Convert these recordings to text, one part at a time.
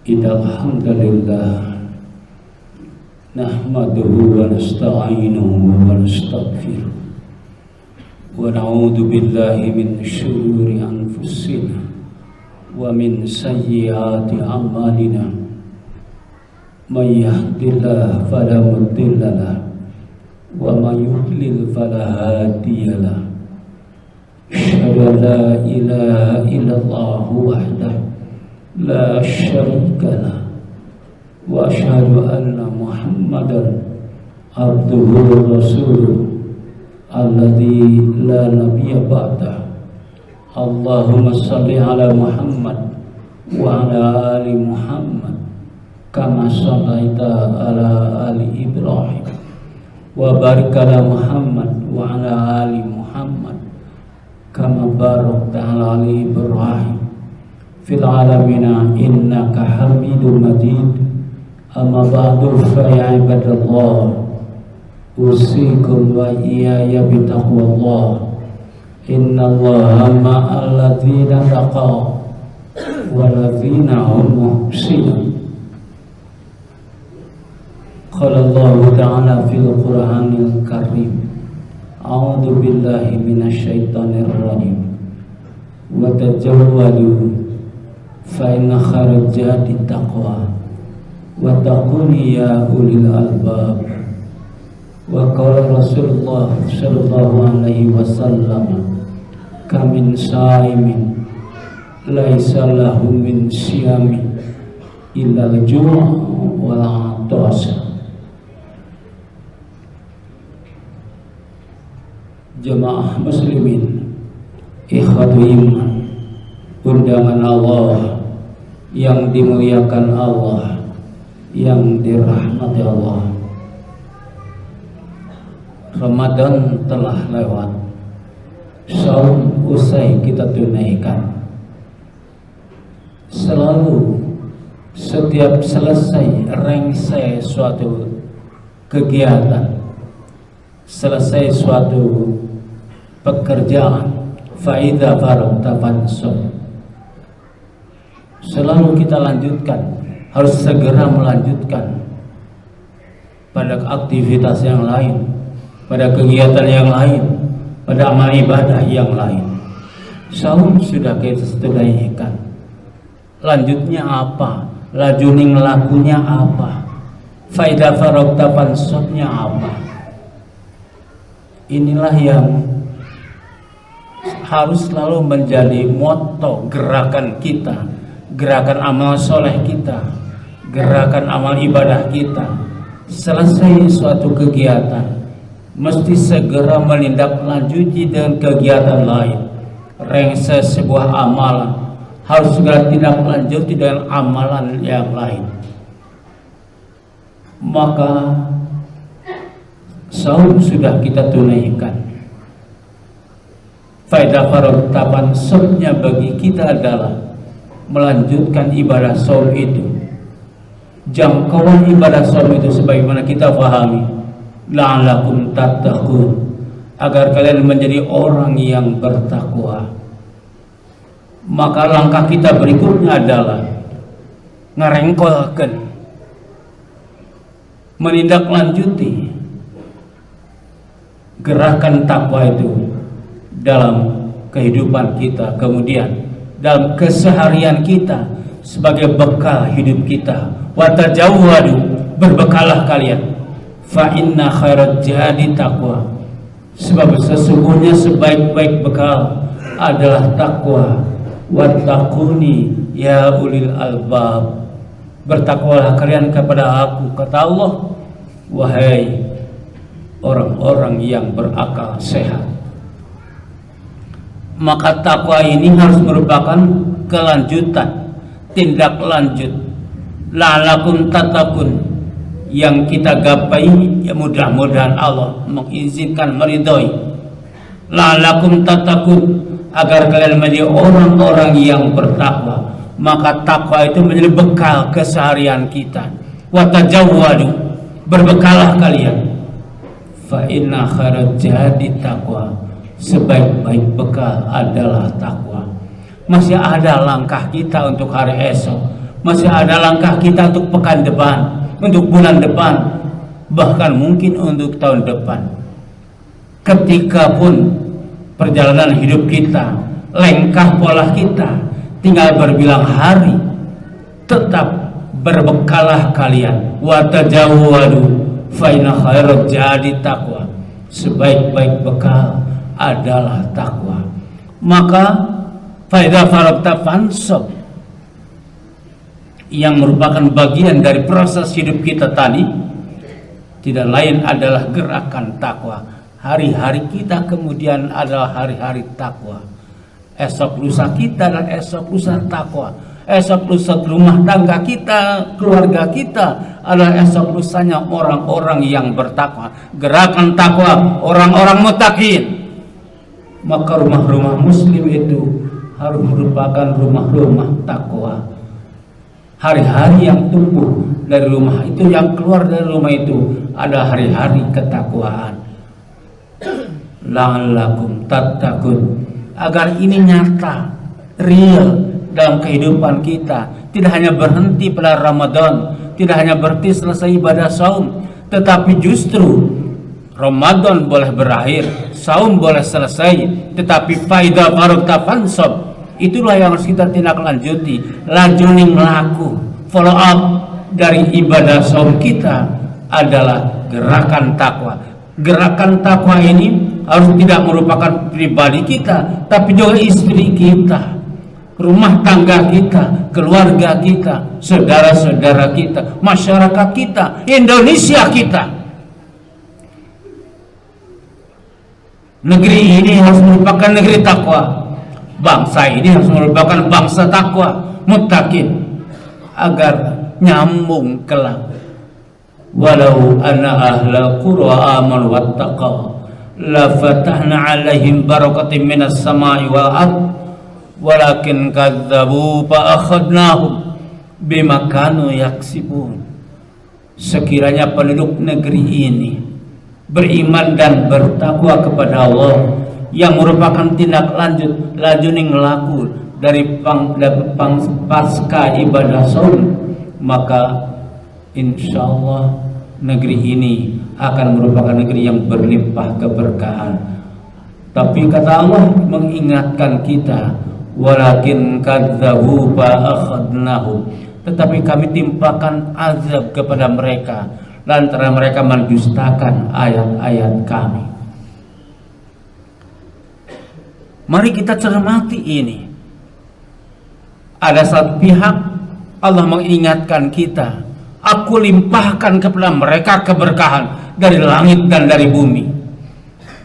Innal hamdalillah nahmaduhu wa nasta'inuhu wa nastaghfiruh wa na'udzu billahi min shururi anfusina wa min sayyiati a'malina. May yahdihillahu fala mudilla lahu wa may yudlil fala hadiya lahu. Asyhadu an la ilaha illallah wahdahu la syarika lah wa asyhadu anna Muhammadan abduhu wa rasuluh alladzi la nabiyya ba'dah. Allahumma shalli ala Muhammad wa ala ali Muhammad kama shallaita ala ali Ibrahim wa barik ala Muhammad wa ala ali Muhammad kama barakta ala ali Ibrahim fil alamina innaka hamidum majid. Amma ba'du fa ya ibadallah usikum wa iyaya bitaqwallah. Innallaha ma'al ladzina taqaw wal ladzina hum muhsinun. Qala Allahu ta'ala fil Qur'anil Karim, a'udzu billahi minasyaitonir rajim. Wa tajawwadu fa inna khairal jahdi taqwa wa taquni ya ulil albab. Wa qala Rasulullah sallallahu alaihi wasallam, kamin saimin laisa lahu min siyami illa al-ju' wal 'atash. Jemaah muslimin ikhwatu iman, undangan Allah yang dimuliakan Allah, yang dirahmati Allah. Ramadan telah lewat, saum usai kita tunaikan. Selalu setiap selesai rengsai suatu kegiatan, selesai suatu pekerjaan, faida faragta fansab, selalu kita lanjutkan, harus segera melanjutkan pada aktivitas yang lain, pada kegiatan yang lain, pada amal ibadah yang lain. Saum sudah kita tunaikan, lanjutnya apa? Lajuning lakunya apa? Faida faragta fansabnya apa? Inilah yang harus selalu menjadi moto gerakan kita, gerakan amal soleh kita, gerakan amal ibadah kita. Selesai suatu kegiatan, mesti segera menindaklanjuti dengan kegiatan lain. Rengsai sebuah amalan, harus segera tindak lanjuti dengan amalan yang lain. Maka saum sudah kita tunaikan. Faedah faragta fansabnya bagi kita adalah melanjutkan ibadah saum itu. Jangkauan ibadah saum itu sebagaimana kita pahami, la'allakum tattaqun, agar kalian menjadi orang yang bertakwa. Maka langkah kita berikutnya adalah ngerengkolkan, menindaklanjuti gerakan takwa itu dalam kehidupan kita, kemudian dalam keseharian kita sebagai bekal hidup kita. Wa tajawwadu, berbekalah kalian, fa inna khairat jihadi taqwa, sebab sesungguhnya sebaik-baik bekal adalah takwa. Wattaquni ya ulil albab, bertakwalah kalian kepada aku, kata Allah, wahai orang-orang yang berakal sehat. Maka takwa ini harus merupakan kelanjutan, tindak lanjut. La'allakum tattaqun, yang kita gapai, ya mudah-mudahan Allah mengizinkan, meridhoi. La'allakum tattaqun, agar kalian menjadi orang-orang yang bertakwa. Maka takwa itu menjadi bekal keseharian kita. Wa tajawwadu, berbekalah kalian. Fa inna khairat jihadi taqwa, sebaik-baik bekal adalah takwa. Masih ada langkah kita untuk hari esok, masih ada langkah kita untuk pekan depan, untuk bulan depan, bahkan mungkin untuk tahun depan. Ketika pun perjalanan hidup kita, lengkah pola kita, tinggal berbilang hari, tetap berbekalah kalian. Wa tajawwadu fa inna khairaz zadi taqwa. Sebaik-baik bekal adalah takwa. Maka faida faragta fansab, yang merupakan bagian dari proses hidup kita tadi, tidak lain adalah gerakan takwa. Hari-hari kita kemudian adalah hari-hari takwa. Esok lusa kita dan esok lusa takwa. Esok lusa rumah tangga kita, keluarga kita adalah esok lusanya orang-orang yang bertakwa. Gerakan takwa, orang-orang muttaqin. Maka rumah-rumah muslim itu harus merupakan rumah-rumah takwa. Hari-hari yang tumbuh dari rumah itu, yang keluar dari rumah itu adalah hari-hari ketakwaan. La'allakum tattaqun, agar ini nyata, real dalam kehidupan kita. Tidak hanya berhenti pada Ramadan, tidak hanya berhenti selesai ibadah saum, tetapi justru Ramadan boleh berakhir, saum boleh selesai, tetapi faida faragta fansab, itulah yang harus kita tindak lanjuti. Lanjuting laku, follow up dari ibadah saum kita adalah gerakan takwa. Gerakan takwa ini harus tidak merupakan pribadi kita, tapi juga istri kita, rumah tangga kita, keluarga kita, saudara-saudara kita, masyarakat kita, Indonesia kita. Negeri ini harus merupakan negeri takwa. Bangsa ini harus merupakan bangsa takwa, muttaqin, agar nyambung kelak. Walau anna ahla qura amanu wattaqaw la fatahna alaihim barakatin minas samai wal ard walakin kadzabu fa akhadnahum bima kanu yaksibun. Sekiranya penduduk negeri ini beriman dan bertakwa kepada Allah, yang merupakan tindak lanjut lajuning laku dari pasca ibadah saum, maka insya Allah negeri ini akan merupakan negeri yang berlimpah keberkahan. Tapi kata Allah mengingatkan kita, walakin kadzabu fa akhadnahum, tetapi kami timpakan azab kepada mereka lantaran mereka mendustakan ayat-ayat kami. Mari kita cermati ini. Ada satu pihak Allah mengingatkan kita, aku limpahkan kepada mereka keberkahan dari langit dan dari bumi.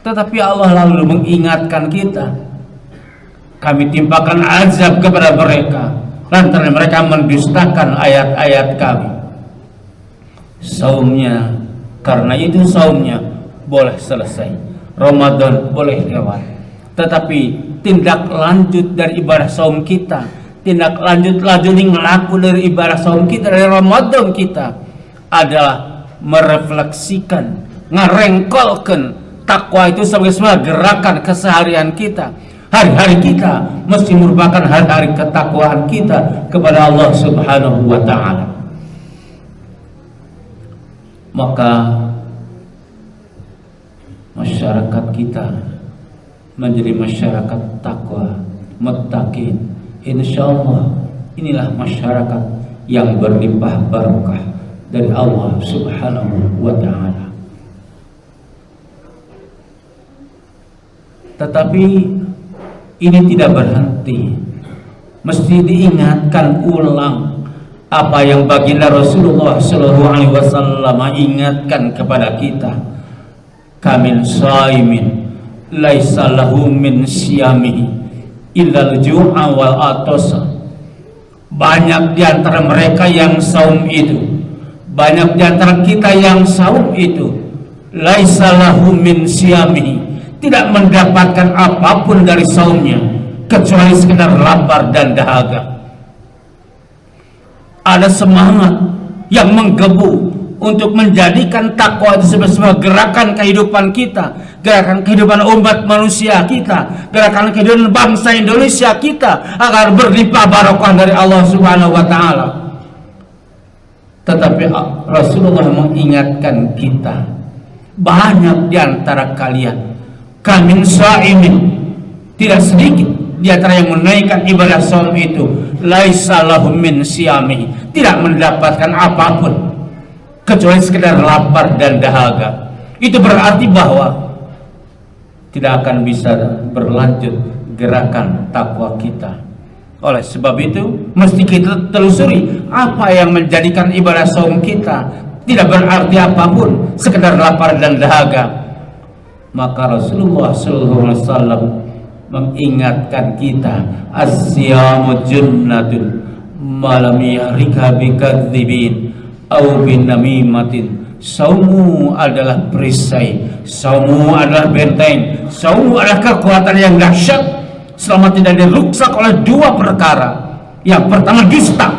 Tetapi Allah lalu mengingatkan kita, kami timpakan azab kepada mereka lantaran mereka mendustakan ayat-ayat kami. Saumnya, karena itu saumnya boleh selesai, Ramadan boleh lewat, tetapi tindak lanjut dari ibadah saum kita, tindak lanjut lajuning laku dari ibadah saum kita, dari Ramadan kita, adalah merefleksikan, ngerengkolkan takwa itu sebagai sebuah gerakan keseharian kita. Hari-hari kita mesti merupakan hari-hari ketakwaan kita kepada Allah Subhanahu wa ta'ala. Maka masyarakat kita menjadi masyarakat takwa, muttaqin. Insyaallah inilah masyarakat yang berlimpah barakah dari Allah Subhanahu wa ta'ala. Tetapi ini tidak berhenti, mesti diingatkan ulang apa yang baginda Rasulullah Shallallahu Alaihi Wasallam ingatkan kepada kita. Kamil shaimin laisa lahu min siyamihi illal ju'a wal atas. Banyak di antara mereka yang saum itu, banyak di antara kita yang saum itu, laisa lahu min siyamihi, tidak mendapatkan apapun dari saumnya kecuali sekedar lapar dan dahaga. Ada semangat yang menggebu untuk menjadikan takwa itu sebagai sebuah gerakan kehidupan kita, gerakan kehidupan umat manusia kita, gerakan kehidupan bangsa Indonesia kita, agar berlimpah barokah dari Allah Subhanahu wa ta'ala. Tetapi Rasulullah mengingatkan kita, banyak di antara kalian kamin sa'imin, tidak sedikit di antara yang menaikkan ibadah saum itu laisa lahum min siyami, tidak mendapatkan apapun kecuali sekedar lapar dan dahaga. Itu berarti bahwa tidak akan bisa berlanjut gerakan takwa kita. Oleh sebab itu mesti kita telusuri apa yang menjadikan ibadah saum kita tidak berarti apapun, sekedar lapar dan dahaga. Maka Rasulullah SAW mengingatkan kita, as-siyamu junnatun malam yahrika bikadzibin au bin namimatin. Saumu adalah perisai, saumu adalah benteng, saumu adalah kekuatan yang dahsyat selama tidak dirusak oleh dua perkara. Yang pertama dusta,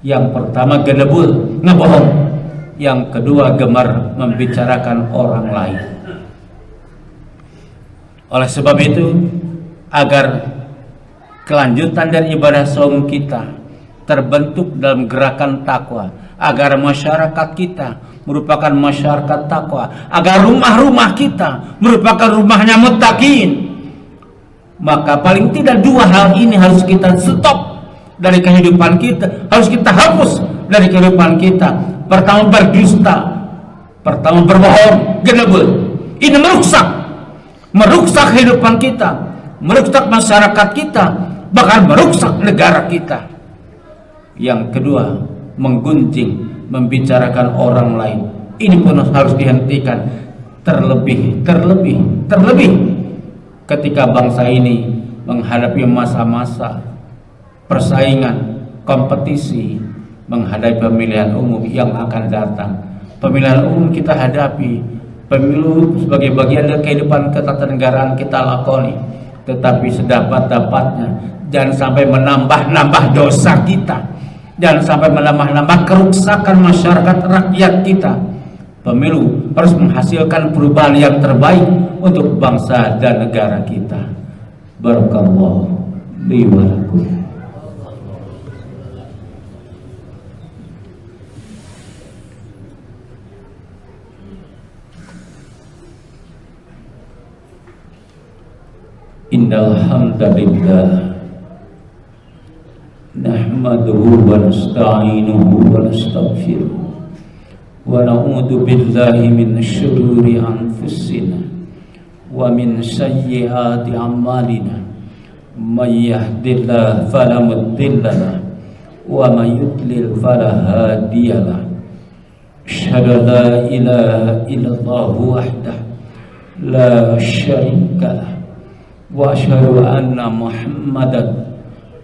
yang pertama gedebul, ngebohong, yang kedua gemar membicarakan orang lain. Oleh sebab itu, agar kelanjutan dari ibadah saum kita terbentuk dalam gerakan takwa, agar masyarakat kita merupakan masyarakat takwa, agar rumah-rumah kita merupakan rumahnya muttaqin, maka paling tidak dua hal ini harus kita stop dari kehidupan kita, harus kita hapus dari kehidupan kita. Pertama berdusta, pertama berbohong, gedebul. Ini merusak kehidupan kita, merusak masyarakat kita, bahkan merusak negara kita. Yang kedua, menggunjing, membicarakan orang lain. Ini pun harus dihentikan. Terlebih ketika bangsa ini menghadapi masa-masa persaingan, kompetisi, menghadapi pemilihan umum yang akan datang. Pemilihan umum kita hadapi, pemilu sebagai bagian dari kehidupan ketatanegaraan kita lakoni, tetapi sedapat-dapatnya jangan sampai menambah-nambah dosa kita, jangan sampai menambah-nambah kerusakan masyarakat rakyat kita. Pemilu harus menghasilkan perubahan yang terbaik untuk bangsa dan negara kita. Barakallahu li wa lakum. Innal hamdalillah nahmaduhu wa nasta'inuhu wa nastaghfiruh wa na'udzu billahi min syururi anfusina wa min sayyiati a'malina. May yahdihillahu fala mudilla lahu wa may yudlil fala hadiya lahu. Asyhadu an la ilaha illallah wahdahu la syarika lahu wa asyhadu anna Muhammadan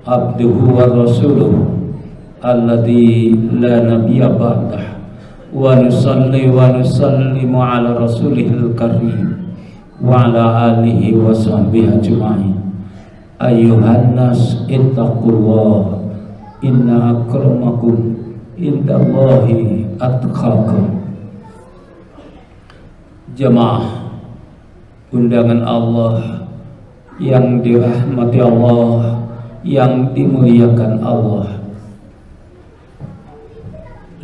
abduhu wa rasuluhu alladzi la nabiyya ba'dahu. Wa nusalli wa nusallimu ala rasulihil karim wa ala alihi wa sahbihi ajma'in. Ayyuhan nas ittaqullah inna akramakum indallahi atqakum. Jemaah undangan Allah yang dirahmati Allah, yang dimuliakan Allah,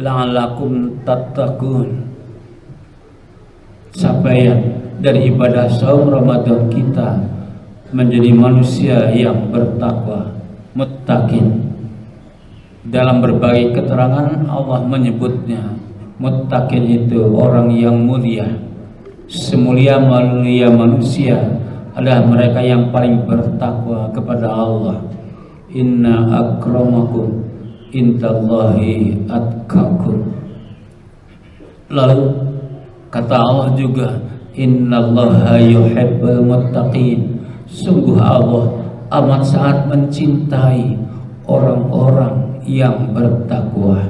la'alakum tattaqun. Capaian dari ibadah saum Ramadan kita menjadi manusia yang bertakwa, muttaqin. Dalam berbagai keterangan Allah menyebutnya muttaqin itu orang yang mulia. Semulia-mulia manusia adalah mereka yang paling bertakwa kepada Allah. Inna akramakum indallahi atqakum. Lalu kata Allah juga, innallaha yuhibbul muttaqin. Sungguh Allah amat sangat mencintai orang-orang yang bertakwa.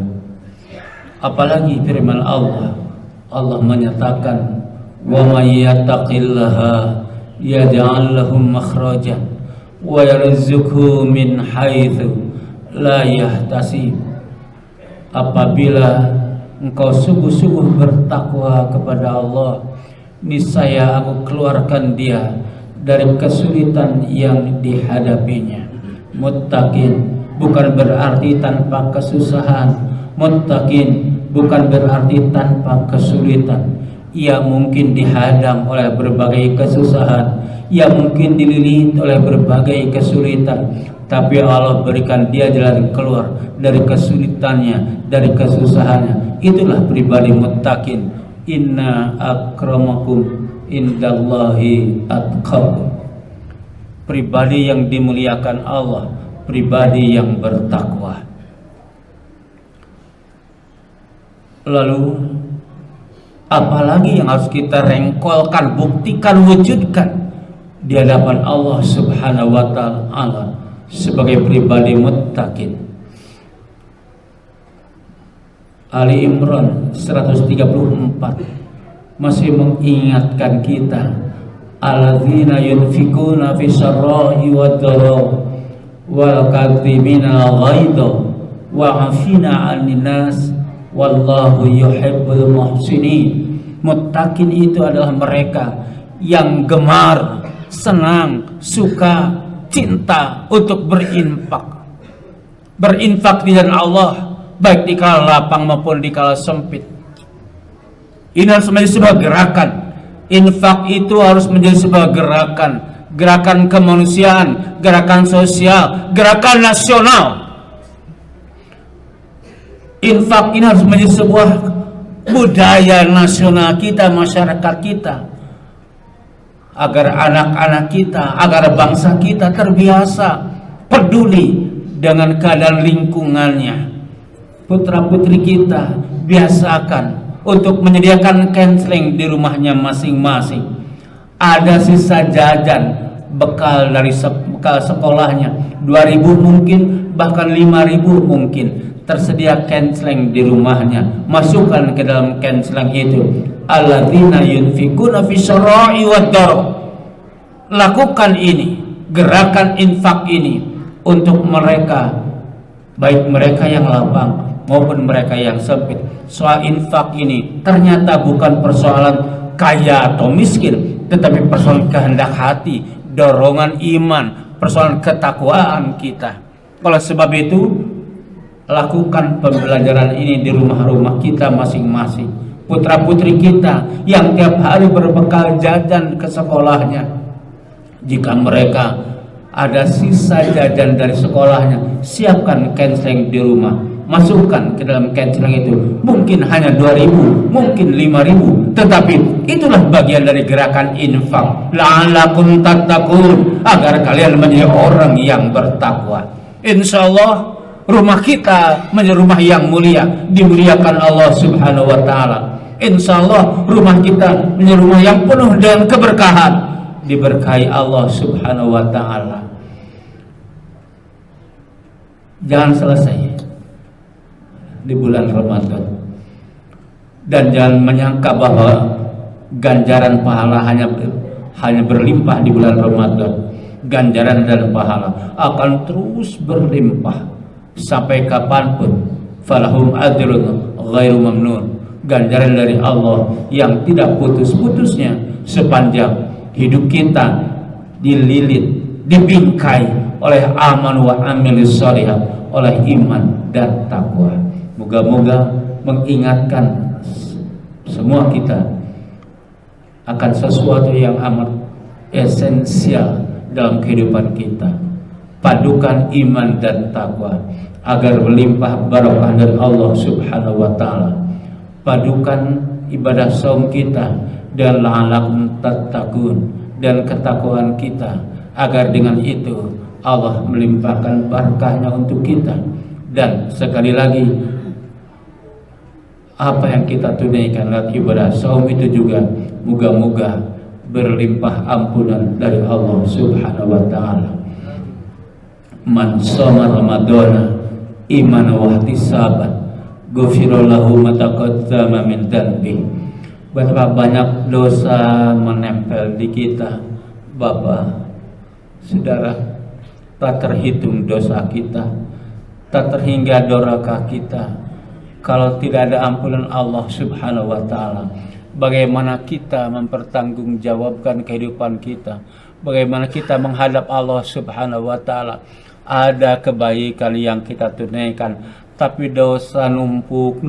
Apalagi firman Allah, Allah menyatakan, wa may yattaqillaha yaj'al lahu makhrajan wa yarzuqhu min haitsu la yahtasib. Apabila engkau sungguh-sungguh bertakwa kepada Allah, niscaya aku keluarkan dia dari kesulitan yang dihadapinya. Muttaqin bukan berarti tanpa kesusahan, Muttaqin bukan berarti tanpa kesulitan. Ia mungkin dihadang oleh berbagai kesusahan, ia mungkin dililit oleh berbagai kesulitan, tapi Allah berikan dia jalan keluar dari kesulitannya, dari kesusahannya. Itulah pribadi muttaqin. Inna akramakum indallahi atqakum. Pribadi yang dimuliakan Allah, pribadi yang bertakwa. Lalu apalagi yang harus kita rengkolkan, buktikan, wujudkan di hadapan Allah Subhanahu wa taala sebagai pribadi muttaqin. Ali Imran 134 masih mengingatkan kita, alladzina yunfikuna fis sarra'i wad dharra wal kadhimina ghaidha wa 'afina 'anil nas wallahu yuhibbul muhsinin. Muttaqin itu adalah mereka yang gemar, senang, suka, cinta untuk berinfak di jalan Allah, baik di kala lapang maupun di kala sempit. Ini harus menjadi sebuah gerakan. Infak itu harus menjadi sebuah gerakan kemanusiaan, gerakan sosial, gerakan nasional. Infak ini harus menjadi sebuah budaya nasional kita, masyarakat kita, agar anak-anak kita, agar bangsa kita terbiasa peduli dengan keadaan lingkungannya. Putra-putri kita biasakan untuk menyediakan canceling di rumahnya masing-masing. Ada sisa jajan bekal dari bekal sekolahnya, 2.000 mungkin, bahkan 5.000 mungkin, tersedia canceling di rumahnya. Masukkan ke dalam canceling itu, alladzina yunfikuna fis sarra'i wad dharra. Lakukan ini, gerakan infak ini untuk mereka, baik mereka yang lapang maupun mereka yang sempit. Soal infak ini ternyata bukan persoalan kaya atau miskin, tetapi persoalan kehendak hati, dorongan iman, persoalan ketakwaan kita. Oleh sebab itu, lakukan pembelajaran ini di rumah-rumah kita masing-masing. Putra-putri kita yang tiap hari berbekal jajan ke sekolahnya, jika mereka ada sisa jajan dari sekolahnya, siapkan canceling di rumah, masukkan ke dalam canceling itu. Mungkin hanya 2.000, mungkin 5.000, tetapi itulah bagian dari gerakan infak. La'allakum tattaqun, agar kalian menjadi orang yang bertakwa. Insyaallah rumah kita menjadi rumah yang mulia, dimuliakan Allah Subhanahu wa taala. Insyaallah rumah kita menjadi rumah yang penuh dengan keberkahan, diberkahi Allah Subhanahu wa taala. Jangan selesai di bulan Ramadan, dan jangan menyangka bahwa ganjaran pahala hanya berlimpah di bulan Ramadan. Ganjaran dan pahala akan terus berlimpah sampai kapanpun. Falahum ajrun ghairu mamnun, ganjaran dari Allah yang tidak putus-putusnya sepanjang hidup kita dililit, dibingkai oleh aman wa amilis sholihat, oleh iman dan takwa. Moga-moga mengingatkan semua kita akan sesuatu yang amat esensial dalam kehidupan kita. Padukan iman dan takwa agar melimpah barokah dari Allah Subhanahu wa taala. Padukan ibadah saum kita dan la'allakum tattaqun, dan ketakwaan kita, agar dengan itu Allah melimpahkan barakahnya untuk kita. Dan sekali lagi, apa yang kita tunaikan lewat ibadah saum itu juga moga-moga berlimpah ampunan dari Allah Subhanahu wa taala. Man shoma ramadhana iman wa ihtisaban ghufira lahu ma taqaddama min dhanbi. Betapa banyak dosa menempel di kita, Bapak, Saudara, tak terhitung dosa kita, tak terhingga dorakah kita. Kalau tidak ada ampunan Allah Subhanahu wa taala, bagaimana kita mempertanggungjawabkan kehidupan kita? Bagaimana kita menghadap Allah Subhanahu wa taala? Ada kebaikan yang kita tunaikan tapi dosa numpuk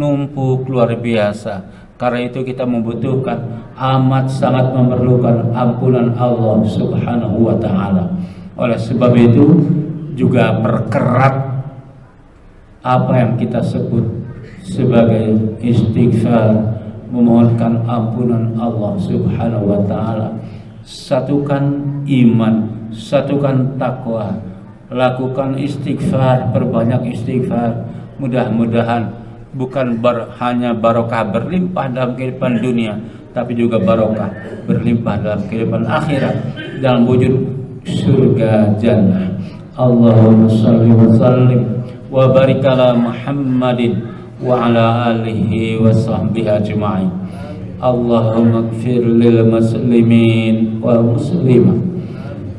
luar biasa. Karena itu kita membutuhkan, amat sangat memerlukan ampunan Allah Subhanahu wa ta'ala. Oleh sebab itu juga perkerat apa yang kita sebut sebagai istighfar, memohonkan ampunan Allah Subhanahu wa ta'ala. Satukan iman, satukan takwa, lakukan istighfar, perbanyak istighfar. Mudah-mudahan bukan hanya barokah berlimpah dalam kehidupan dunia, tapi juga barokah berlimpah dalam kehidupan akhirat, dalam wujud surga jannah. Allahumma shalli wa sallim wa barik ala Muhammadin wa ala alihi wa sahbihi ajma'in. Allahumma ighfir lil muslimin wal muslimat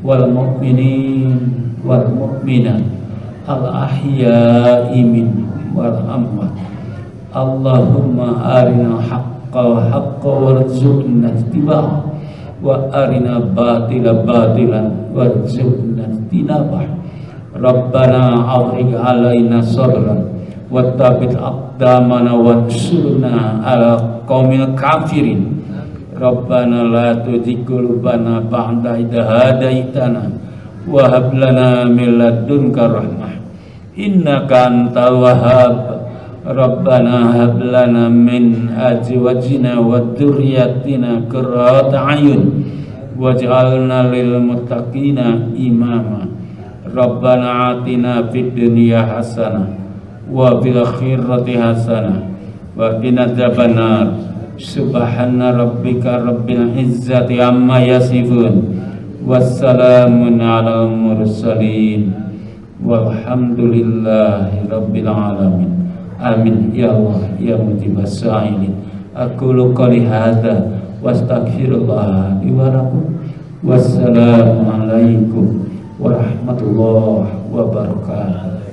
wal mu'minin wal mu'minat al ahya'i minhum wal amwat. Allahumma arina haqqa haqqa warzuqna ittiba'ah wa arina batila batilan warzuqna ijtinabah. Rabbana afrigh alaina sabran wattabit aqdamana wansurna ala qaumil kafirin. Rabbana la tuzigh qulubana ba'da idh hadaitana wa hab lana min ladunka rahmah innaka antal wahhab. Rabbana hab lana min azwajina wa dzurriyyatina qurrata a'yun waj'alna lil muttaqina imama. Rabbana atina fid dunya hasanah wa fil akhirati hasanah wa qina adzabannar. Subhana rabbika rabbil izzati amma yasifun wassalamun alal mursalin walhamdulillahi rabbil alamin. Amin ya Allah ya mujibas sa'ilin. Aqulu qouli hadza wastaghfirullah li wa lakum. Wassalamu alaikum warahmatullahi wabarakatuh.